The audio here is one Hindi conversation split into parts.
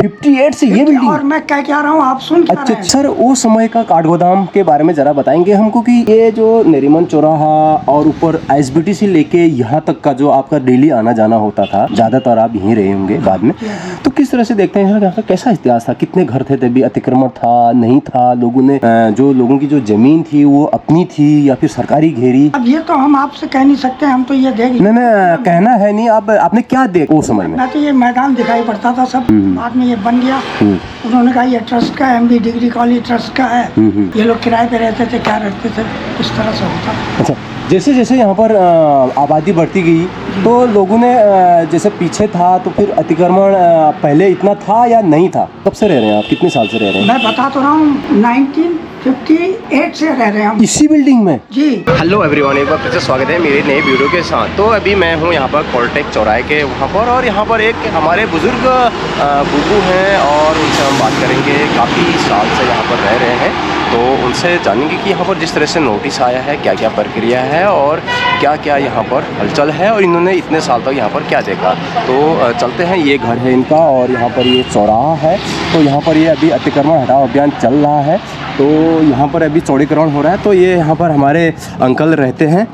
58 से ये बिल्डिंग। और मैं क्या रहा हूँ, आप सुन क्या रहे अच्छा हैं? सर, वो समय का काठगोदाम के बारे में जरा बताएंगे हमको कि ये जो नरीमन चौराहा और ऊपर आईएसबीटी से लेके यहाँ तक का जो आपका डेली आना जाना होता था, ज्यादातर आप यहीं रहे होंगे बाद में, तो किस तरह से देखते हैं यहाँ का कैसा इतिहास था? कितने घर थे तभी? अतिक्रमण था नहीं था? लोगों ने जो लोगों की जो जमीन थी वो अपनी थी या फिर सरकारी घेरी? अब ये तो हम आपसे कह नहीं सकते, हम तो ये देख नहीं कहना है नहीं, आपने क्या देख उस समय में? मैं तो ये मैदान दिखाई पड़ता था सब, बाद में ये बन गया। उन्होंने कहा ये ट्रस्ट का है, एमबी डिग्री कॉलेज ट्रस्ट का है। ये लोग किराए पे रहते थे, क्या रहते थे, इस तरह से होता। अच्छा, जैसे जैसे यहाँ पर आबादी बढ़ती गई तो लोगों ने जैसे पीछे था तो फिर अतिक्रमण पहले इतना था या नहीं था? कब से रह रहे हैं आप? कितने साल से रह रहे हैं? मैं बता तो रहा हूँ 1958 से रह रहे हैं हम इसी बिल्डिंग में जी। हेलो एवरीवन, एक बार फिर से स्वागत है मेरे नए वीडियो के साथ। तो अभी मैं हूँ यहाँ पर कॉलटेक चौराहे के वहाँ पर, और यहाँ पर एक हमारे बुज़ुर्ग बुबू हैं और उनसे हम बात करेंगे। काफ़ी साल से यहाँ पर रह रहे हैं, तो उनसे जानेंगे कि यहाँ पर जिस तरह से नोटिस आया है क्या क्या प्रक्रिया है और क्या क्या यहाँ पर हलचल है और इन्होंने इतने साल तक यहाँ पर क्या देखा। तो चलते हैं, ये घर है इनका और यहाँ पर ये चौराहा है। तो यहाँ पर ये अभी अतिक्रमण हटाओ अभियान चल रहा है, तो यहाँ पर अभी चौड़ीकरण हो रहा है। तो ये यहाँ पर हमारे अंकल रहते हैं,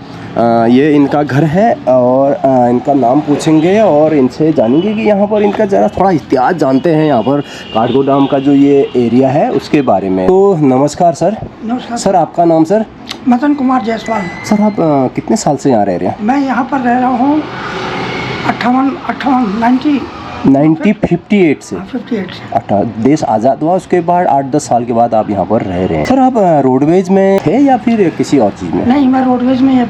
ये इनका घर है और इनका नाम पूछेंगे और इनसे जानेंगे कि यहाँ पर इनका ज़रा थोड़ा इतिहास जानते हैं, यहाँ पर काठगोदाम का जो ये एरिया है उसके बारे में। तो नमस्कार सर। नमस्कार सर, आपका नाम सर? मदन कुमार जायसवाल। सर, आप कितने साल से यहाँ रह रहे हैं? मैं यहाँ पर रह रहा हूँ 58 से। 58 से। अच्छा, देश आज़ाद हुआ उसके बाद 8-10 साल के बाद आप यहाँ पर रह रहे हैं। सर, आप रोडवेज में थे या फिर किसी और चीज़ में? नहीं, मैं रोडवेज में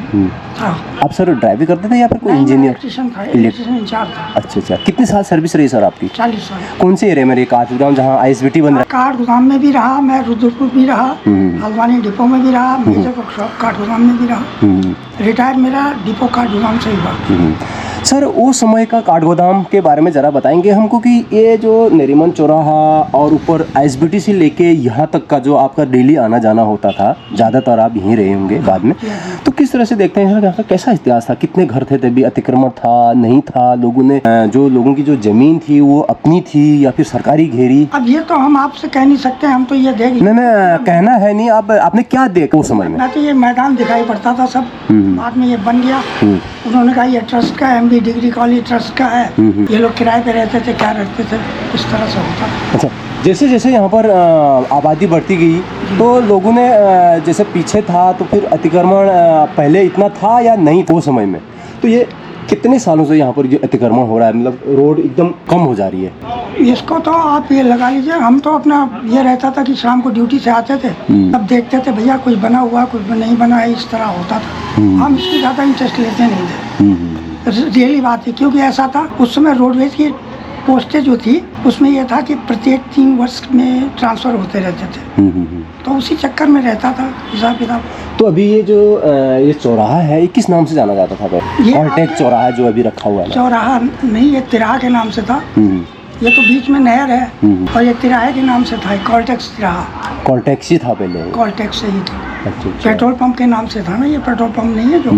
था। आप सर ड्राइविंग करते थे या फिर कोई नहीं, मैं इंजीनियर? इलेक्ट्रीशियन था, इलेक्ट्रीशियन इंचार्ज था। अच्छा, कितने साल सर्विस रही सर आपकी? 40 साल। कौन से एरिया में रही? काठगोदाम जहाँ आईएसबीटी बन रहा काठगोदाम में भी रहा, मैं रुद्रपुर भी रहा, हल्द्वानी डिपो में भी रहा, मेजर वर्कशॉप काठगोदाम में भी रहा। रिटायर मेरा डिपो काठगोदाम से ही हुआ। सर, वो समय का काठगोदाम के बारे में ज़रा बताएंगे हमको कि ये जो नरीमन चौराहा और ऊपर आईएसबीटी से लेके यहाँ तक का जो आपका डेली आना जाना होता था, ज़्यादातर आप यहीं रहे होंगे बाद में, तो किस तरह से देखते हैं यहाँ का कैसा इतिहास था? कितने घर थे तभी? अतिक्रमण था नहीं था? लोगों ने जो लोगों की जो जमीन थी वो अपनी थी या फिर सरकारी घेरी? अब ये तो हम आपसे कह नहीं सकते, हम तो ये देख नहीं कहना है नहीं, आपने क्या देखा उस समय में? मैं तो ये मैदान दिखाई पड़ता था सब, बाद में ये बन गया। उन्होंने कहा ये ट्रस्ट का है, एमबी डिग्री कॉलेज ट्रस्ट का है। ये लोग किराए पे रहते थे, क्या रहते थे, इस तरह से होता। अच्छा, जैसे जैसे यहाँ पर आबादी बढ़ती गई तो लोगों ने जैसे पीछे था तो फिर अतिक्रमण पहले इतना था या नहीं वो समय में? तो ये कितने सालों से यहाँ पर ये अतिक्रमण हो रहा है? मतलब रोड एकदम कम हो जा रही है। इसको तो आप ये लगा लीजिए, हम तो अपना ये रहता था कि शाम को ड्यूटी से आते थे, तब देखते थे भैया कुछ बना हुआ कुछ नहीं बना है, इस तरह होता था। हम इसकी ज़्यादा इंटरेस्ट लेते नहीं थे, रियली बात है, क्योंकि ऐसा था उस समय रोडवेज की पोस्टें जो थी उसमें यह था कि प्रत्येक 3 वर्ष में ट्रांसफ़र होते रहते थे, तो उसी चक्कर में रहता था हिसाब किताब। तो अभी ये जो ये चौराहा है ये किस नाम से जाना जाता था? कॉलटेक चौराहा जो अभी रखा हुआ है। चौराहा नहीं, ये तिराहा के नाम से था। ये तो बीच में नहर है और ये तिराहे के नाम से था, कॉलटेक्स तिराहा। कॉलटेक्स ही था पहले? कॉलटेक्स से ही था। अच्छा। पेट्रोल पंप के नाम से था ना, ये पेट्रोल पंप नहीं है जो।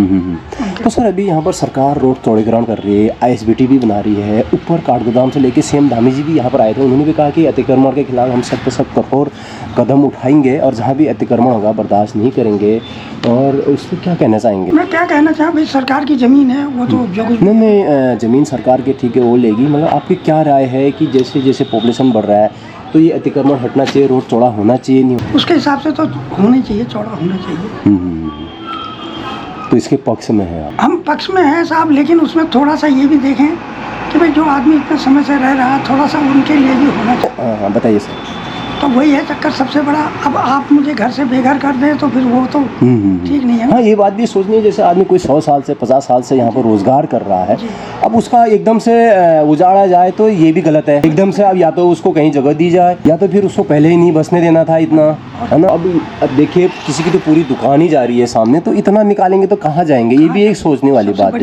तो सर, अभी यहाँ पर सरकार रोड चौड़ीकरण कर रही है, आईएसबीटी भी बना रही है, ऊपर काठगोदाम से लेके सीएम धामी जी भी यहाँ पर आए थे, उन्होंने भी कहा कि अतिक्रमण के खिलाफ हम सब कठोर कदम उठाएंगे और जहाँ भी अतिक्रमण होगा बर्दाश्त नहीं करेंगे। और उस पर क्या कहना चाहेंगे? मैं क्या कहना चाहूँ भाई, सरकार की ज़मीन है वो तो जो कुछ नहीं ज़मीन सरकार की ठीक है वो लेगी, मतलब आपकी क्या राय है कि जैसे जैसे पॉपुलेशन बढ़ रहा है तो ये अतिक्रमण हटना चाहिए, रोड चौड़ा होना चाहिए नहीं? उसके हिसाब से तो होना चाहिए, चौड़ा होना चाहिए। तो इसके पक्ष में है आप? हम पक्ष में हैं साहब, लेकिन उसमें थोड़ा सा ये भी देखें कि भाई जो आदमी इतने समय से रह रहा है थोड़ा सा उनके लिए भी होना चाहिए। हाँ, बताइए सर। तो वही है चक्कर सबसे बड़ा। अब आप मुझे घर से बेघर कर दें तो फिर वो तो ठीक नहीं है। हाँ, ये बात भी सोचनी है, जैसे आदमी कोई 100 साल से 50 साल से यहाँ पर रोजगार कर रहा है, अब उसका एकदम से उजाड़ा जाए तो ये भी गलत है। एकदम से अब या तो उसको कहीं जगह दी जाए या तो फिर उसको पहले ही नहीं बसने देना था इतना, है ना। अब देखिए किसी की तो पूरी दुकान ही जा रही है सामने, तो इतना निकालेंगे तो कहाँ जाएंगे? ये भी एक सोचने वाली बात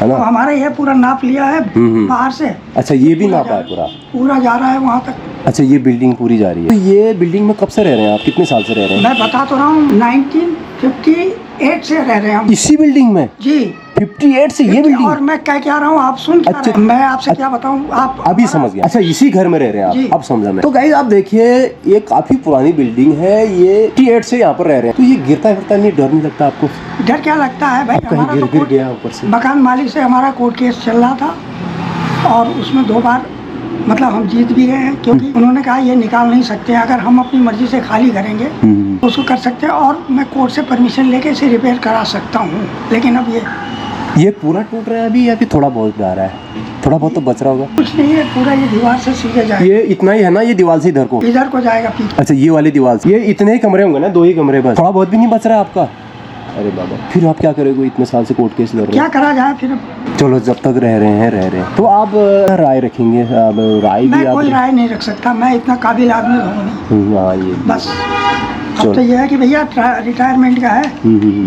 है ना। हमारा ये पूरा नाप लिया है बाहर से। अच्छा, ये भी नापा है पूरा जा रहा है वहाँ तक। अच्छा, ये बिल्डिंग पूरी जा रही है। तो ये बिल्डिंग में कब से रह रहे हैं आप? कितने साल से रह रहे हैं? मैं बता तो रहा हूँ 1958 से रह रहे हैं हम इसी बिल्डिंग में जी। 58 से ये बिल्डिंग। और मैं क्या रहा हूँ, आप सुन क्या अच्छा, रहे हैं? मैं आपसे क्या बताऊँ, आप अभी समझ गया। अच्छा, इसी घर में रह रहे हैं जी। आप, अब समझा मैं। तो गाइस आप देखिए, ये काफी पुरानी बिल्डिंग है, ये 58 से यहाँ पर रह रहे हैं, तो ये गिरता नहीं, डर नहीं लगता आपको? डर क्या लगता है भाई, अब कहीं हमारा तो गिर गया ऊपर से? मकान मालिक से हमारा कोर्ट केस चल रहा था और उसमें 2 बार मतलब हम जीत भी गए हैं, क्योंकि उन्होंने कहा ये निकाल नहीं सकते, अगर हम अपनी मर्जी से खाली करेंगे तो उसको कर सकते हैं, और मैं कोर्ट से परमिशन लेके इसे रिपेयर करा सकता हूँ। लेकिन अब ये पूरा टूट रहा है अभी, या फिर थोड़ा बहुत जा रहा है? थोड़ा बहुत तो बच रहा होगा। कुछ नहीं है, पूरा ये दीवार से सीधे जाएगा। ये इतना ही है ना, ये दीवार से इधर को जाएगा पीछे। अच्छा, ये वाली दीवार से। ये इतने ही कमरे होंगे ना, 2 ही कमरे बस, थोड़ा बहुत भी नहीं बच रहा है आपका? अरे बाबा, फिर आप क्या करोगे? इतने साल से कोर्ट केस लड़ रहे क्या हैं। करा जाए फिर? चलो, जब तक रह रहे हैं तो आप राय रखेंगे? अब राय भी मैं आप कोई राय नहीं रख सकता, मैं इतना काबिल आदमी हूँ नहीं। हाँ, ये बस अब तो ये है कि भैया रिटायरमेंट का है,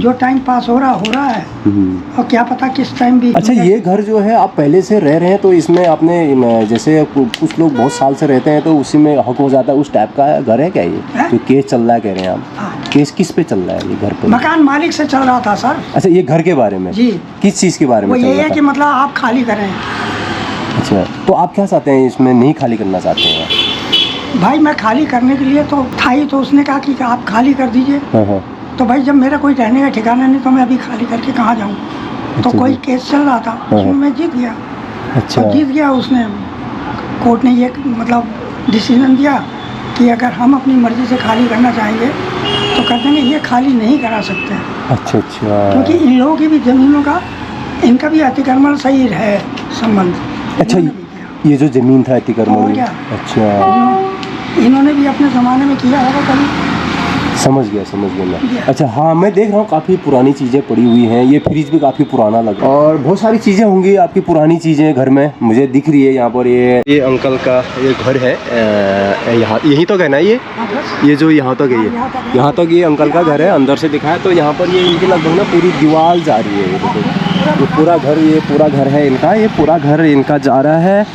जो टाइम पास हो रहा है, और क्या पता किस टाइम भी। अच्छा, ये घर जो है आप पहले से रह रहे हैं, तो इसमें आपने जैसे कुछ लोग बहुत साल से रहते हैं तो उसी में हक हो जाता है, उस टाइप का घर है क्या ये? है? जो केस चल रहा है कह रहे हैं आप? हाँ। केस किस पे चल रहा है ये घर पे? मकान मालिक से चल रहा था सर। अच्छा, ये घर के बारे में? जी। किस चीज़ के बारे में वो चल ये रहा है था? कि मतलब आप खाली करें। अच्छा, तो आप क्या चाहते हैं, इसमें नहीं खाली करना चाहते हैं? भाई मैं खाली करने के लिए तो था ही, तो उसने कहा कि आप खाली कर दीजिए। हाँ। तो भाई जब मेरा कोई रहने का ठिकाना नहीं, तो मैं अभी खाली करके कहाँ जाऊँ? तो अच्छा कोई जी। केस चल रहा था, उसमें मैं जीत गया। अच्छा। और जीत गया, उसने कोर्ट ने ये मतलब डिसीजन दिया कि अगर हम अपनी मर्जी से खाली करना चाहेंगे तो कर देंगे, ये खाली नहीं करा सकते, अच्छा। क्योंकि इन लोगों की भी ज़मीनों का, इनका भी अतिक्रमण सही है संबंध। अच्छा, इन्होंने भी किया। ये जो जमीन था अतिक्रमण और में? क्या? अच्छा, इन्होंने भी अपने ज़माने में किया होगा कभी। समझ गया मैं। Yeah. अच्छा, हाँ, मैं देख रहा हूँ काफ़ी पुरानी चीज़ें पड़ी हुई हैं, ये फ्रिज भी काफ़ी पुराना लग रहा है, और बहुत सारी चीज़ें होंगी आपकी पुरानी चीज़ें घर में मुझे दिख रही है यहाँ पर। ये अंकल का ये घर है, यहाँ यहीं तक है ना ये जो यहाँ तक है, यहाँ तक ये अंकल का घर है, अंदर से दिखा है तो यहाँ पर ये इनके लगभग ना पूरी दीवार जा रही है। ये देखो, ये पूरा घर है इनका, ये पूरा घर इनका जा रहा है।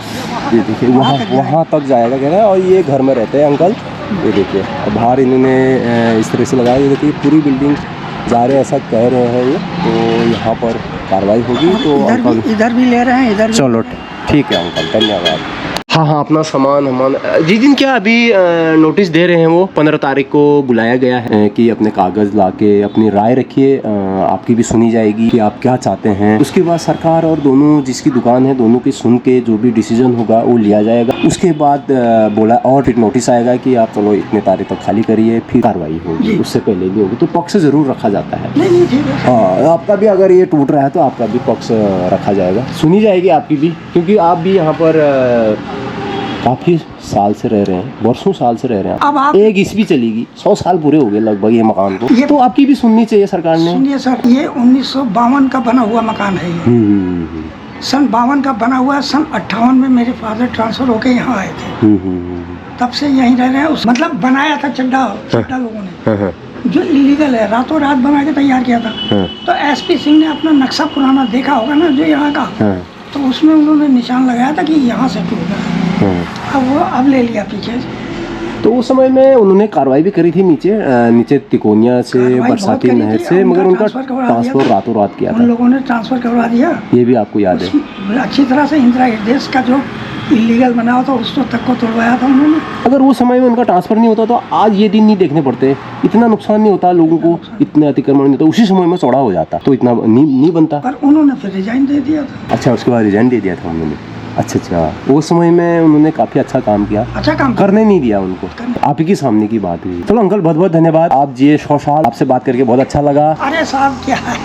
ये देखिए, वहाँ तक जाएगा कह रहा है, और ये घर में रहते हैं अंकल। ये देखिए, बाहर इन्होंने इस तरह से लगाया। ये देखिए, पूरी बिल्डिंग जा रहे हैं ऐसा कह रहे हैं ये, तो यहाँ पर कार्रवाई होगी। तो अंकल इधर भी ले रहे हैं, इधर भी। चलो ठीक है अंकल, धन्यवाद। हाँ, अपना सामान जिस दिन क्या अभी नोटिस दे रहे हैं, वो 15 तारीख को बुलाया गया है कि अपने कागज़ लाके अपनी राय रखिए, आपकी भी सुनी जाएगी कि आप क्या चाहते हैं। उसके बाद सरकार और दोनों जिसकी दुकान है, दोनों की सुन के जो भी डिसीजन होगा वो लिया जाएगा। उसके बाद बोला, और फिर नोटिस आएगा कि आप चलो इतने तारीख तक खाली करिए, फिर कार्रवाई होगी। उससे पहले भी होगी, तो पक्ष ज़रूर रखा जाता है। नहीं ठीक है। हाँ, आपका भी अगर ये टूट रहा है तो आपका भी पक्ष रखा जाएगा, सुनी जाएगी आपकी भी, क्योंकि आप भी यहाँ पर काफ़ी साल से रह रहे हैं, वर्षों साल से रह रहे हैं। अब आप एक ईस्वी चलेगी, 100 साल पूरे हो गए लगभग ये मकान को, तो आपकी भी सुननी चाहिए सरकार ने। सुनिए सर, ये 1952 का बना हुआ मकान है। ये सन 52 का बना हुआ है। सन 58 में मेरे फादर ट्रांसफर होके यहाँ आए थे, तब से यहीं रह रहे हैं। मतलब बनाया था चड्डा लोगों ने, जो इलीगल है, रातों रात बना के तैयार किया था। तो एसपी सिंह ने अपना नक्शा पुराना देखा होगा ना जो यहाँ का, तो उसमें उन्होंने निशान लगाया था कि यहाँ से टूट रहा है। अब ले लिया पीछे। तो उस समय में उन्होंने कार्रवाई भी करी थी नीचे तिकोनिया से, बरसाती नहर से, मगर उनका ट्रांसफर रातों रात किया था। उन लोगों ने ट्रांसफर करवा दिया, ये भी आपको याद है अच्छी तरह से। इंदिरा देश का जो इलीगल बना हुआ था उसको तक को तोड़वाया था उन्होंने। अगर वो समय में उनका ट्रांसफर नहीं होता तो आज ये दिन नहीं देखने पड़ते, इतना नुकसान नहीं होता लोगों को, इतने अतिक्रमण नहीं होता, उसी समय में चौड़ा हो जाता तो इतना नहीं बनता। पर उन्होंने फिर रिजाइन दे दिया था। अच्छा, उसके बाद रिजाइन दे दिया था उन्होंने। अच्छा, वो समय में उन्होंने काफी अच्छा काम किया, अच्छा काम करने नहीं दिया उनको, आप ही के सामने की बात हुई। चलो अंकल, बहुत बहुत धन्यवाद, आप जिए 100 साल, आपसे बात करके बहुत अच्छा लगा। अरे साहब क्या है,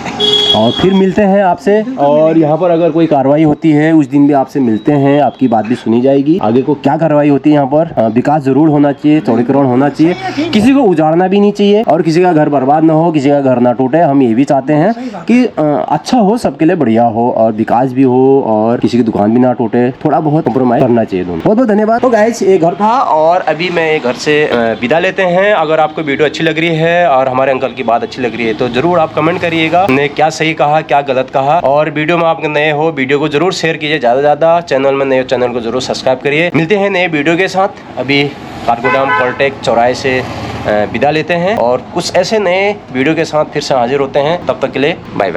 और फिर मिलते हैं आपसे, और यहाँ पर अगर कोई कार्रवाई होती है उस दिन भी आपसे मिलते हैं, आपकी बात भी सुनी जाएगी। आगे को क्या कार्रवाई होती है यहाँ पर, विकास जरूर होना चाहिए, चौड़ीकरण होना चाहिए, किसी को उजाड़ना भी नहीं चाहिए, और किसी का घर बर्बाद ना हो, किसी का घर ना टूटे। हम ये भी चाहते हैं कि अच्छा हो, सबके लिए बढ़िया हो, और विकास भी हो, और किसी की दुकान भी ना टूटे, थोड़ा बहुत कॉम्प्रोमाइज करना चाहिए दोनों। बहुत बहुत धन्यवाद। तो गाइस, ये घर था और अभी मैं ये घर से विदा लेते हैं। अगर आपको वीडियो अच्छी लग रही है और हमारे अंकल की बात अच्छी लग रही है तो जरूर आप कमेंट करिएगा, ने क्या सही कहा, क्या गलत कहा। और वीडियो में आप नए हो, वीडियो को जरूर शेयर कीजिए ज़्यादा से ज़्यादा। चैनल में नए हो, चैनल को जरूर सब्सक्राइब करिए। मिलते हैं नए वीडियो के साथ। अभी काठगोदाम कॉलटेक चौराहे से विदा लेते हैं, और कुछ ऐसे नए वीडियो के साथ फिर से हाजिर होते हैं। तब तक के लिए बाय बाय।